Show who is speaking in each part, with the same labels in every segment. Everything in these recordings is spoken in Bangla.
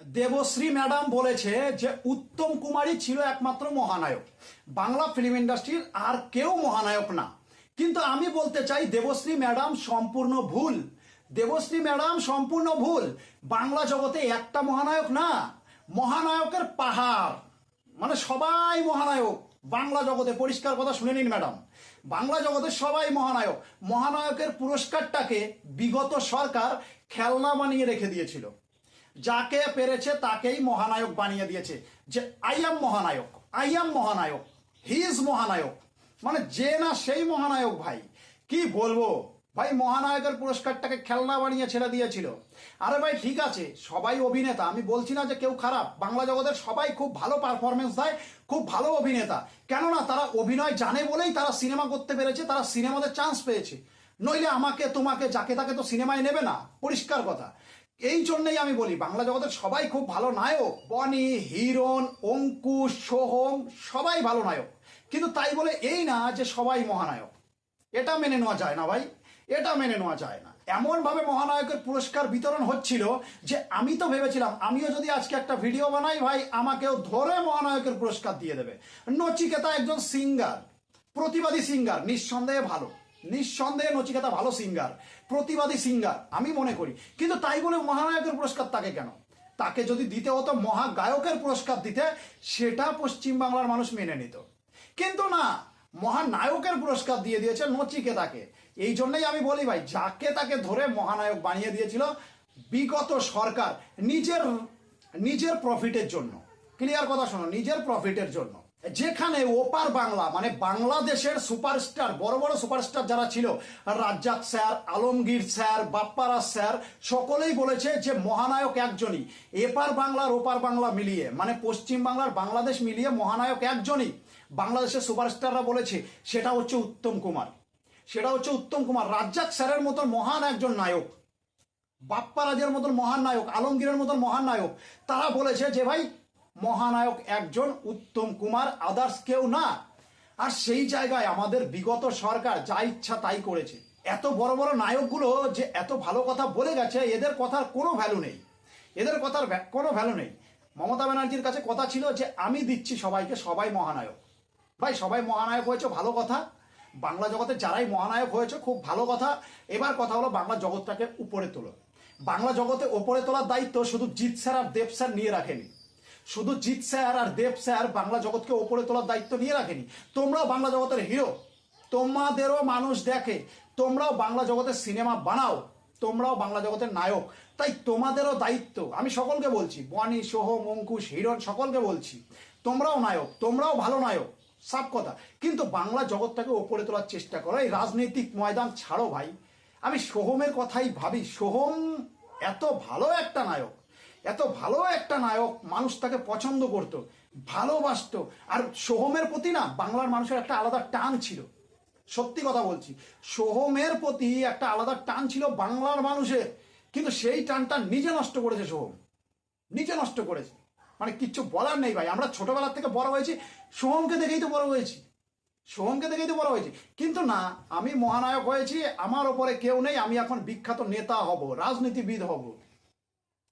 Speaker 1: দেবশ্রী ম্যাডাম বলেছে যে উত্তম কুমারই ছিল একমাত্র মহানায়ক, বাংলা ফিল্ম ইন্ডাস্ট্রির আর কেউ মহানায়ক না। কিন্তু আমি বলতে চাই দেবশ্রী ম্যাডাম সম্পূর্ণ ভুল। দেবশ্রী ম্যাডাম সম্পূর্ণ ভুল। বাংলা জগতে একটা মহানায়ক না, মহানায়কের পাহাড়। মানে সবাই মহানায়ক বাংলা জগতে। পরিষ্কার কথা শুনে নিন ম্যাডাম, বাংলা জগতে সবাই মহানায়ক। মহানায়কের পুরস্কারটাকে বিগত সরকার খেলনা বানিয়ে রেখে দিয়েছিল। যাকে পেরেছে তাকেই মহানায়ক বানিয়ে দিয়েছে, যে আই এম মহানায়ক, আই এম মহানায়ক, হি ইজ মহানায়ক। মানে যে না সেই মহানায়ক। ভাই কি বলবো ভাই, মহানায়কের পুরস্কারটাকে খেলনা বানিয়ে ছেড়ে দিয়েছিল। আরে ভাই ঠিক আছে, সবাই অভিনেতা, আমি বলছি না যে কেউ খারাপ। বাংলা জগতের সবাই খুব ভালো পারফরমেন্স দেয়, খুব ভালো অভিনেতা। কেননা তারা অভিনয় জানে বলেই তারা সিনেমা করতে পেরেছে, তারা সিনেমাতে চান্স পেয়েছে। নইলে আমাকে তোমাকে যাকে তাকে তো সিনেমায় নেবে না, পরিষ্কার কথা। এই জন্যই আমি বলি বাংলা জগতের সবাই খুব ভালো নায়ক। বনি, হিরণ, অঙ্কুশ, সোহম সবাই ভালো নায়ক। কিন্তু তাই বলে এই না যে সবাই মহানায়ক। এটা মেনে নেওয়া যায় না ভাই, এটা মেনে নেওয়া যায় না। এমন ভাবে মহানায়কের পুরস্কার বিতরণ হচ্ছিল যে আমি তো ভেবেছিলাম আমিও যদি আজকে একটা ভিডিও বানাই ভাই, আমাকেও ধরে মহানায়কের পুরস্কার দিয়ে দেবে। নচিকেতা একজন সিঙ্গার, প্রতিবাদী সিঙ্গার, নিঃসন্দেহে ভালো, নিঃসন্দেহে নচিকেতা ভালো সিঙ্গার, প্রতিবাদী সিঙ্গার আমি মনে করি। কিন্তু তাই বলে মহানায়কের পুরস্কার তাকে কেন? তাকে যদি দিতে হতো মহাগায়কের পুরস্কার দিতে, সেটা পশ্চিমবাংলার মানুষ মেনে নিত। কিন্তু না, মহানায়কের পুরস্কার দিয়ে দিয়েছে নচিকেতাকে। এই জন্যই আমি বলি ভাই, যাকে তাকে ধরে মহানায়ক বানিয়ে দিয়েছিল বিগত সরকার, নিজের নিজের প্রফিটের জন্য। ক্লিয়ার কথা শোনো, নিজের প্রফিটের জন্য। যেখানে ওপার বাংলা মানে বাংলাদেশের সুপারস্টার, বড় বড় সুপারস্টার যারা ছিল, Razzak sir, Alamgir sir, Bapparaj sir, সকলেই বলেছে যে মহানায়ক একজনই। এপার বাংলার ওপার বাংলা মিলিয়ে, মানে পশ্চিম বাংলার বাংলাদেশ মিলিয়ে মহানায়ক একজনই। বাংলাদেশের সুপারস্টাররা বলেছে সেটা হচ্ছে উত্তম কুমার, সেটা হচ্ছে উত্তম কুমার। রাজ্জাক স্যারের মতন মহান একজন নায়ক, বাপ্পারাজের মতন মহান নায়ক, আলমগীরের মতন মহান নায়ক, তারা বলেছে যে ভাই মহানায়ক একজন উত্তম কুমার, আদার্স কেউ না। আর সেই জায়গায় আমাদের বিগত সরকার যা ইচ্ছা তাই করেছে। এত বড় বড় নায়কগুলো যে এত ভালো কথা বলে গেছে, এদের কথার কোনো ভ্যালু নেই, এদের কথার কোনো ভ্যালু নেই। মমতা ব্যানার্জির কাছে কথা ছিল যে আমি দিচ্ছি সবাইকে, সবাই মহানায়ক। ভাই সবাই মহানায়ক হয়েছে, ভালো কথা। বাংলা জগতে যারাই মহানায়ক হয়েছে খুব ভালো কথা। এবার কথা হলো বাংলা জগৎটাকে উপরে তোলো। বাংলা জগতে উপরে তোলার দায়িত্ব শুধু জিৎ স্যার আর দেব স্যার নিয়ে রাখেনি, শুধু জিৎ স্যার আর দেব স্যার বাংলা জগৎকে ওপরে তোলার দায়িত্ব নিয়ে রাখেনি। তোমরাও বাংলা জগতের হিরো, তোমাদেরও মানুষ দেখে, তোমরাও বাংলা জগতের সিনেমা বানাও, তোমরাও বাংলা জগতের নায়ক। তাই তোমাদেরও দায়িত্ব। আমি সকলকে বলছি, বনি, সোহম, অঙ্কুশ, হিরণ, সকলকে বলছি তোমরাও নায়ক, তোমরাও ভালো নায়ক, সব কথা। কিন্তু বাংলা জগৎটাকে ওপরে তোলার চেষ্টা করো, এই রাজনৈতিক ময়দান ছাড়ো ভাই। আমি সোহমের কথাই ভাবি, সোহম এত ভালো একটা নায়ক, এত ভালো একটা নায়ক, মানুষ তাকে পছন্দ করতো, ভালোবাসতো। আর সোহমের প্রতি না বাংলার মানুষের একটা আলাদা টান ছিল। সত্যি কথা বলছি, সোহমের প্রতি একটা আলাদা টান ছিল বাংলার মানুষের। কিন্তু সেই টানটা নিজে নষ্ট করেছে সোহম, নিজে নষ্ট করেছে। মানে কিচ্ছু বলার নেই ভাই। আমরা ছোটবেলার থেকে বড় হয়েছি, সোহমকে দেখেই তো বড় হয়েছি, সোহমকে দেখেই তো বড় হয়েছি। কিন্তু না, আমি মহানায়ক হয়েছি, আমার ওপরে কেউ নেই, আমি এখন বিখ্যাত নেতা হব, রাজনীতিবিদ হব।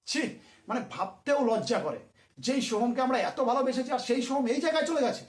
Speaker 1: ছি, মানে ভাবতেও লজ্জা করে। যেই সোহমকে আমরা এত ভালোবেসেছি, আর সেই সোহম এই জায়গায় চলে গেছে।